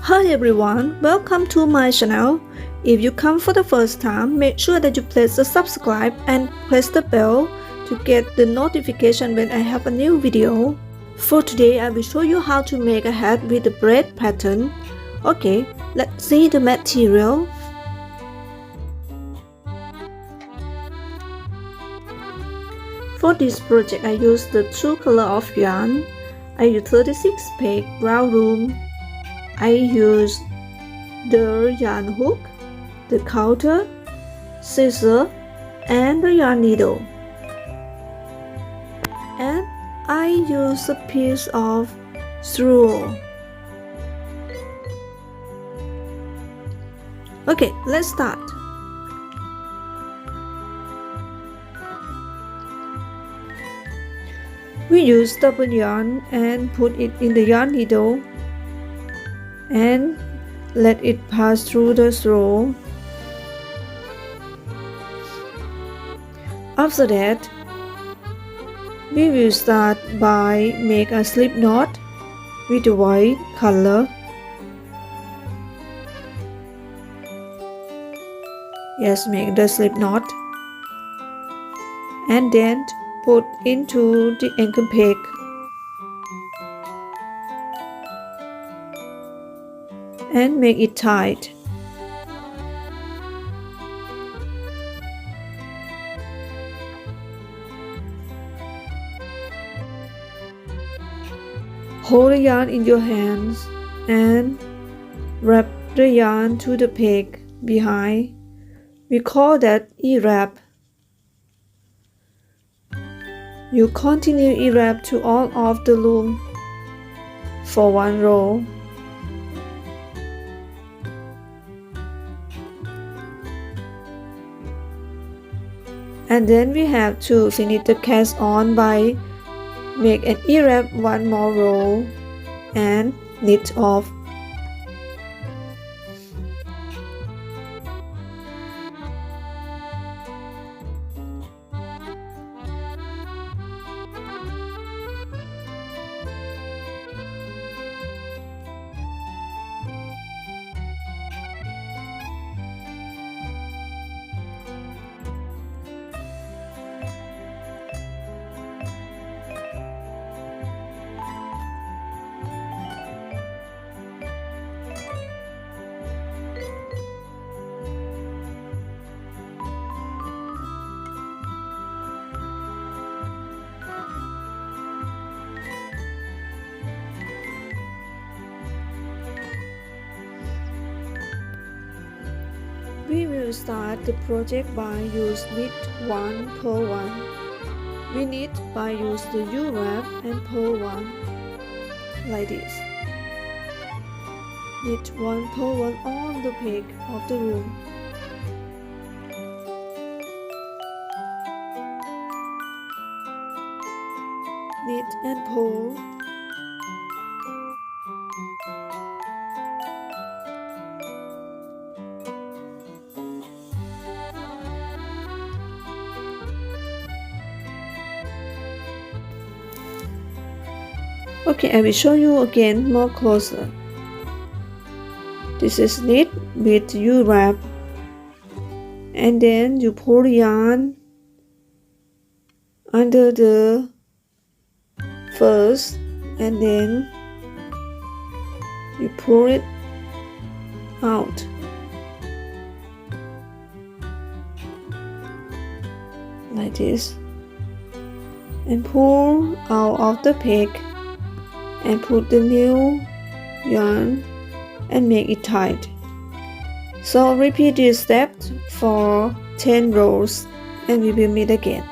Hi everyone, welcome to my channel. If you come for the first time, make sure that you press the subscribe and press the bell to get the notification when I have a new video. For today, I will show you how to make a hat with the braid pattern. Okay, let's see the material. For this project, I use the two colors of yarn. I use 36 peg brown loom. I use the yarn hook, the counter, scissors, and the yarn needle. And I use a piece of straw. Okay, let's start. We use double yarn and put it in the yarn needle and let it pass through the straw. After that, we will start by make a slip knot with the white color. Yes, make the slip knot and then put into the ankle peg. And make it tight. Hold the yarn in your hands and wrap the yarn to the peg behind. We call that ewrap. You continue ewrap to all of the loom for one row. And then we have to finish the cast on by make an ewrap one more row and knit off. We will start the project by use knit 1 purl 1. We knit by use the ewrap and purl 1 like this. Knit 1 purl 1 on the peg of the loom. Knit and pull. Okay, I will show you again more closer. This is knit with ewrap, and then you pull yarn under the first, and then you pull it out like this, and pull out of the peg. And put the new yarn and make it tight. So repeat this step for 10 rows and we will meet again.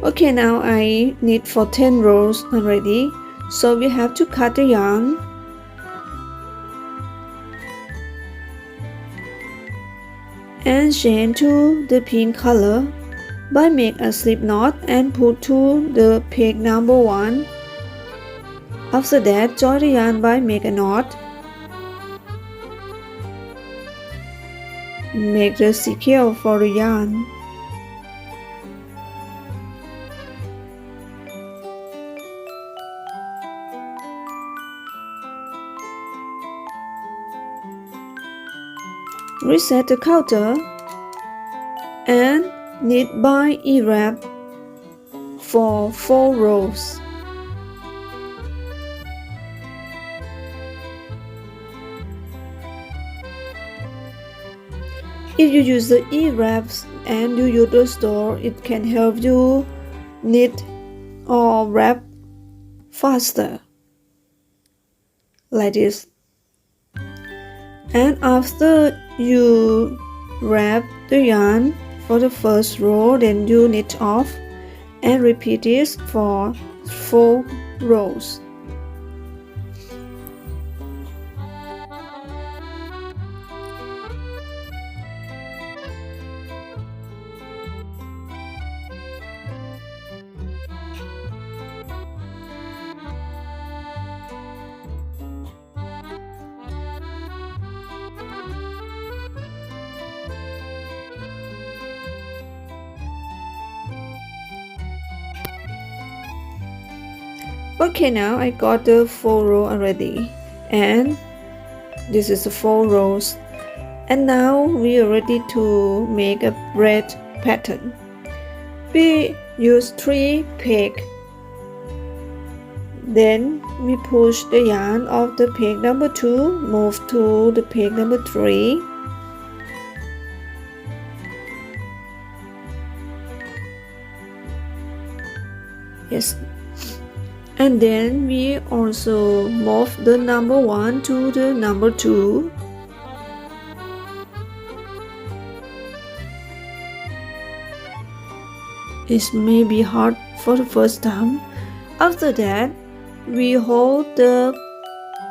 Okay, now I knit for 10 rows already, so we have to cut the yarn and chain to the pink color by make a slip knot and put to the peg number 1. After that, join the yarn by make a knot. Make the sequel for the yarn. Reset the counter and knit by ewrap for 4 rows. If you use the ewraps and you use the store, it can help you knit or wrap faster, like this. And after you wrap the yarn for the first row, then you knit off and repeat this for 4 rows. Okay, now I got the 4 row already, and this is the 4 rows, and now we are ready to make a braid pattern. We use 3 peg, then we push the yarn of the peg number 2, move to the peg number 3. Yes. And then we also move the number 1 to the number 2. It may be hard for the first time. After that, we hold the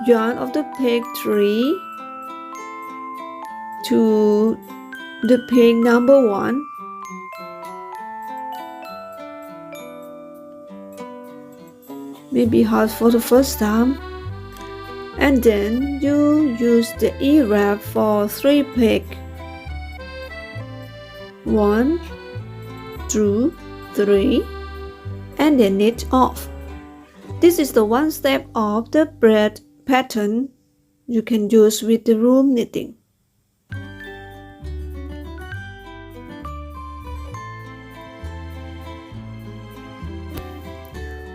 yarn of the peg 3 to the peg number 1. Maybe hard for the first time. And then you use the ewrap for 3 peg. 1, 2, 3, and then knit off. This is the one step of the braid pattern you can use with the loom knitting.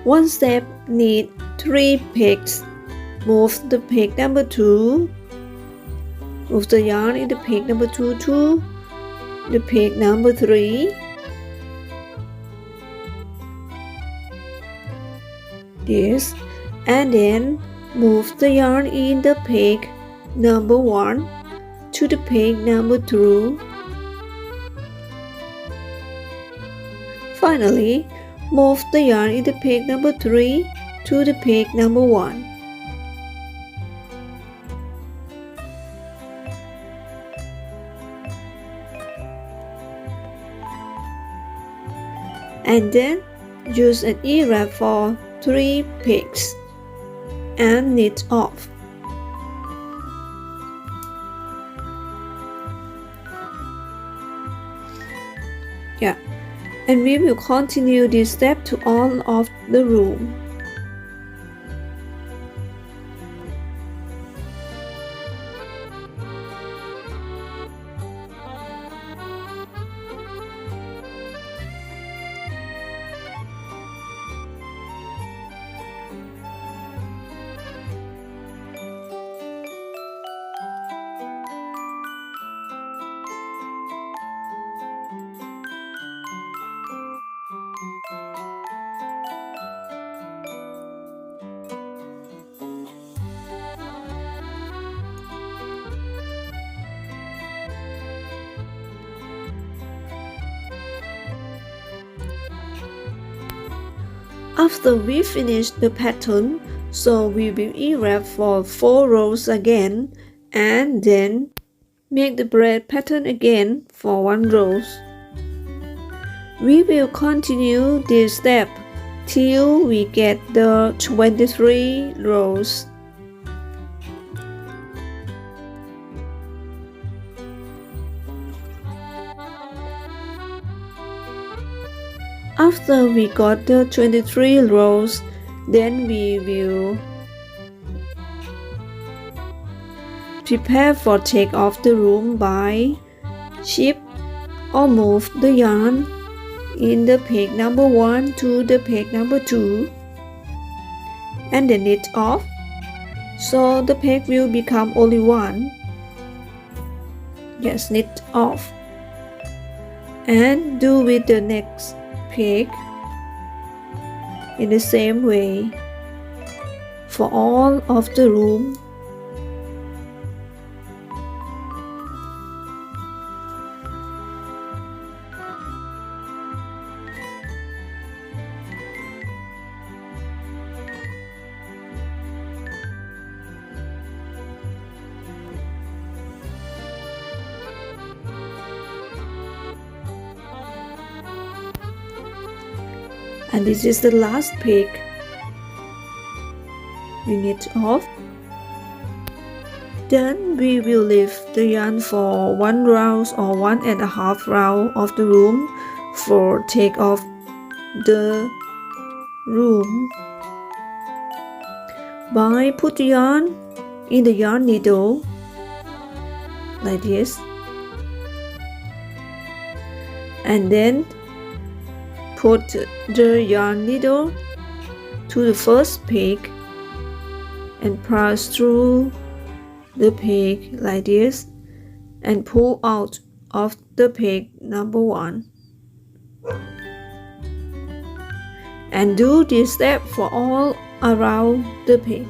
One step, knit 3 pegs. Move the peg number 2. Move the yarn in the peg number 2 to the peg number 3. This, and then move the yarn in the peg number 1 to the peg number 2. Finally, move the yarn in the peg number 3 to the peg number 1. And then use an ewrap for 3 pegs and knit off. Yeah. And we will continue this step to all of the loom. After we finish the pattern, so we will ewrap for 4 rows again, and then Make the braid pattern again for 1 row. We will continue this step till we get the 23 rows. After we got the 23 rows, then we will prepare for take off the loom by shift or move the yarn in the peg number 1 to the peg number 2 and then knit off, so the peg will become only 1. Yes, knit off and do with the next peg in the same way for all of the loom. And this is the last peg. We knit off. Then we will leave the yarn for 1 round or 1.5 round of the loom for take off the loom. By put the yarn in the yarn needle like this, and then put the yarn needle to the first peg and pass through the peg like this and pull out of the peg number 1. And do this step for all around the peg.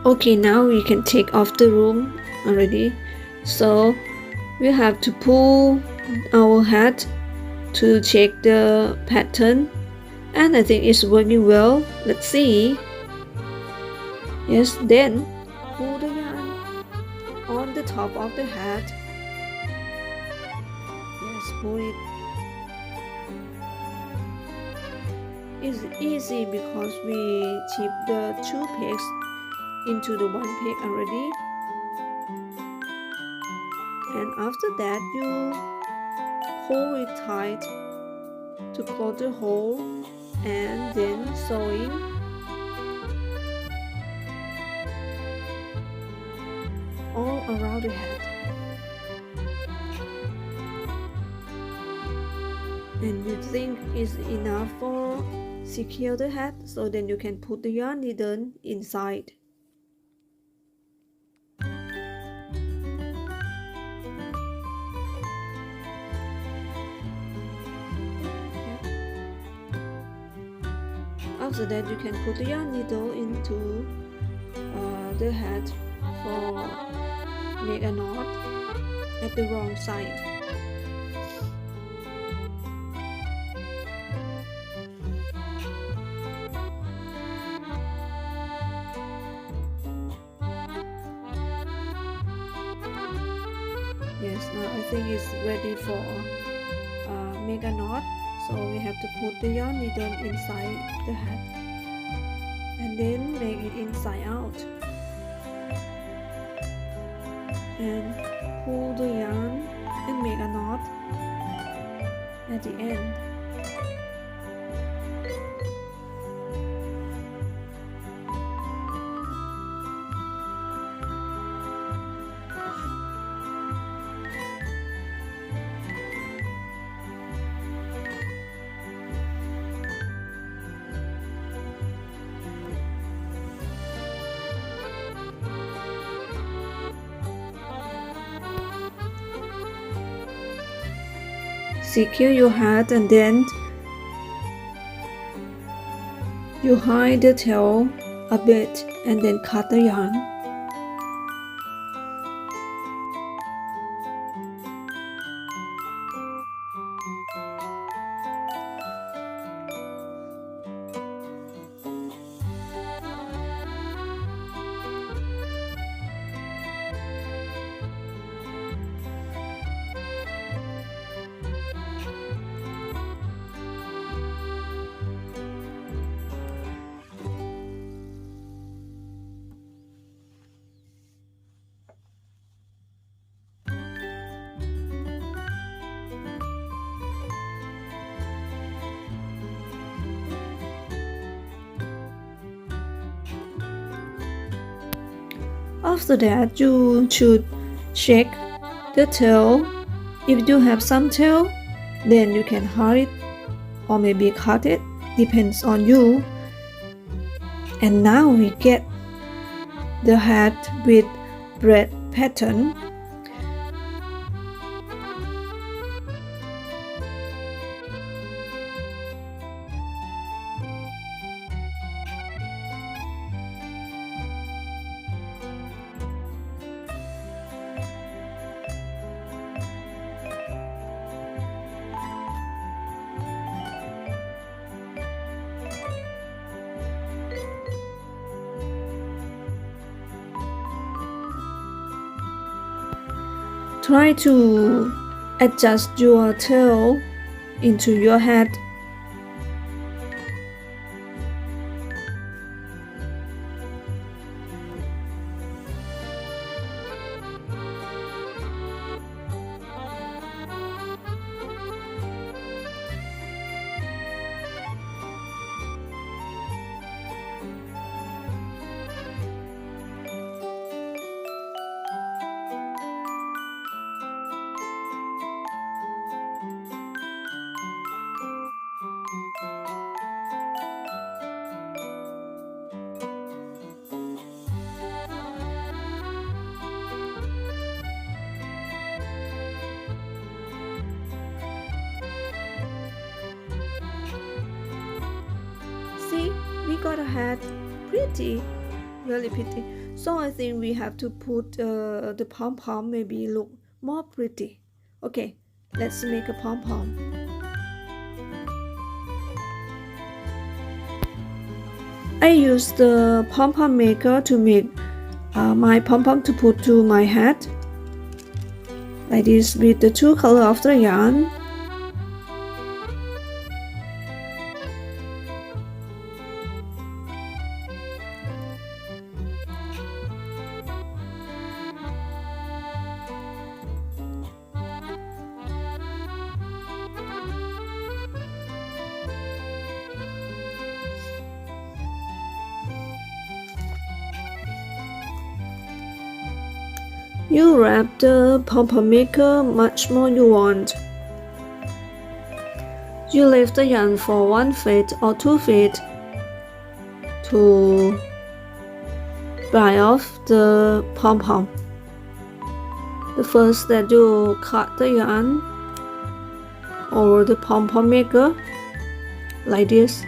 Okay, now we can take off the loom already. So we have to pull our hat to check the pattern, and I think it's working well. Let's see. Yes, then pull the yarn on the top of the hat. Yes, pull it. It's easy because we chip the 2 pegs into the 1 peg already, and after that you pull it tight to close the hole and then sewing. All around the hat, and you think it's enough for secure the hat, so then you can put the yarn needle inside. After that, you can put the yarn needle into the hat for make a knot at the wrong side. Yes, now I think it's ready for make a knot. So we have to put the yarn needle inside the hat and then make it inside out and pull the yarn and make a knot at the end. secure your hat, and then you hide the tail a bit and then cut the yarn. After that, you should check the tail. If you have some tail, then you can hide it or maybe cut it, depends on you. And now we get the hat with braid pattern. Try to adjust your tail into your hat. See, we got a hat. Pretty, really pretty. So I think we have to put the pom-pom, maybe look more pretty. Okay, let's make a pom-pom. I use the pom-pom maker to make my pom-pom to put to my hat, like this, with the two colors of the yarn. You wrap the pom-pom maker much more you want. You leave the yarn for 1 feet or 2 feet to dry off the pom-pom. The first that you cut the yarn over the pom-pom maker like this.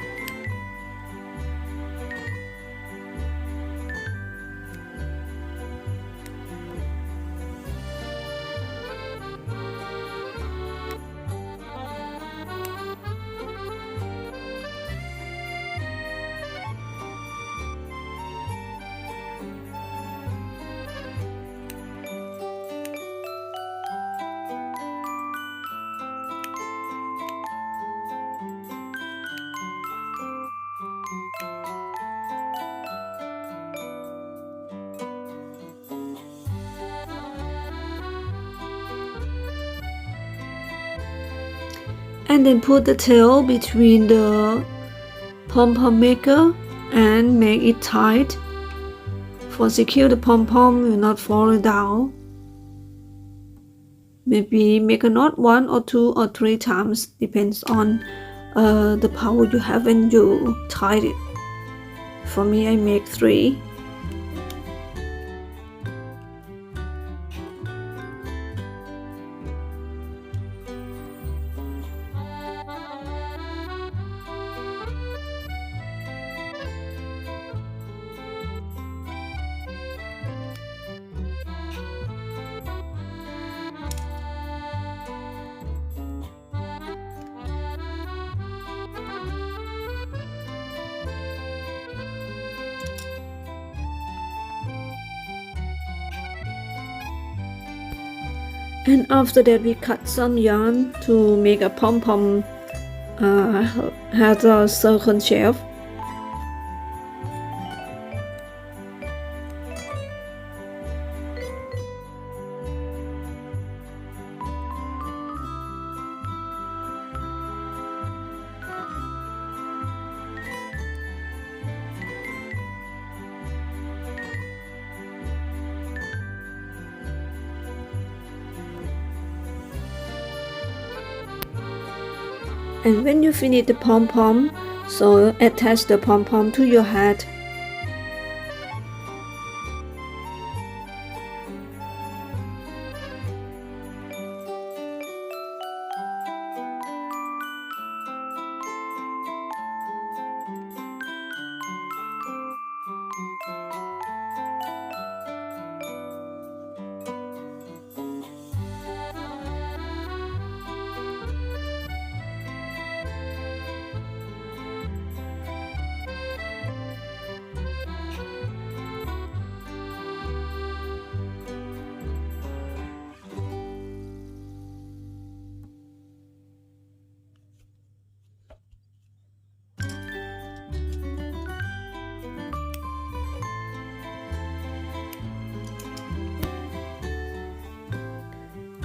And then put the tail between the pom-pom maker and make it tight. For secure the pom-pom will not fall down. Maybe make a knot 1 or 2 or 3 times, depends on the power you have when you tie it. For me, I make 3. And after that we cut some yarn to make a pom-pom has a circle shape. And when you finish the pom-pom, so attach the pom-pom to your hat.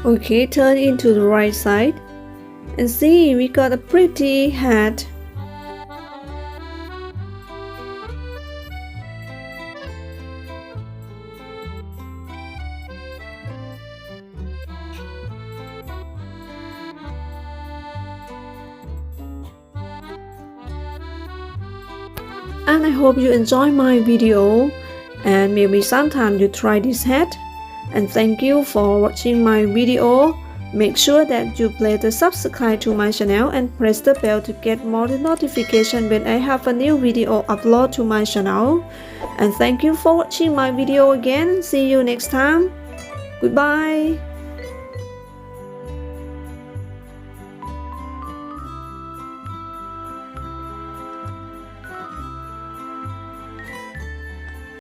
Okay, turn into the right side and see, we got a pretty hat. And I hope you enjoy my video, and maybe sometime you try this hat. And thank you for watching my video. Make sure that you play the subscribe to my channel and press the bell to get more notification when I have a new video upload to my channel. And thank you for watching my video again. See you next time. Goodbye.